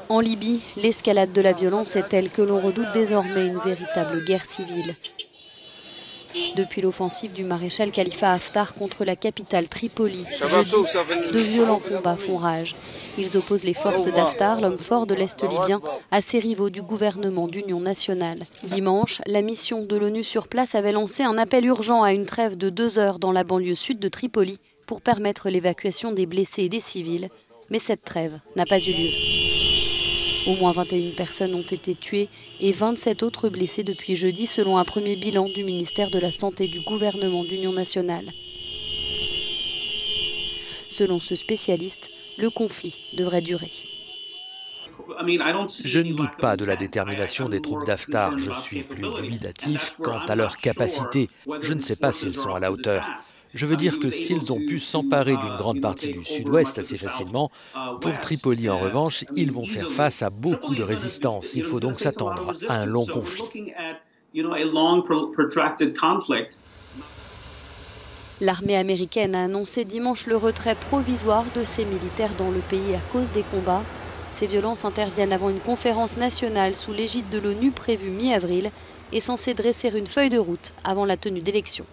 En Libye, l'escalade de la violence est telle que l'on redoute désormais une véritable guerre civile. Depuis l'offensive du maréchal Khalifa Haftar contre la capitale Tripoli, jeudi, de violents combats font rage. Ils opposent les forces d'Haftar, l'homme fort de l'Est libyen, à ses rivaux du gouvernement d'union nationale. Dimanche, la mission de l'ONU sur place avait lancé un appel urgent à une trêve de 2 heures dans la banlieue sud de Tripoli pour permettre l'évacuation des blessés et des civils. Mais cette trêve n'a pas eu lieu. Au moins 21 personnes ont été tuées et 27 autres blessées depuis jeudi, selon un premier bilan du ministère de la Santé du gouvernement d'union nationale. Selon ce spécialiste, le conflit devrait durer. Je ne doute pas de la détermination des troupes d'Haftar. Je suis plus dubitatif quant à leur capacité. Je ne sais pas s'ils sont à la hauteur. Je veux dire que s'ils ont pu s'emparer d'une grande partie du sud-ouest assez facilement, pour Tripoli en revanche, ils vont faire face à beaucoup de résistance. Il faut donc s'attendre à un long conflit. L'armée américaine a annoncé dimanche le retrait provisoire de ses militaires dans le pays à cause des combats. Ces violences interviennent avant une conférence nationale sous l'égide de l'ONU prévue mi-avril et censée dresser une feuille de route avant la tenue d'élections.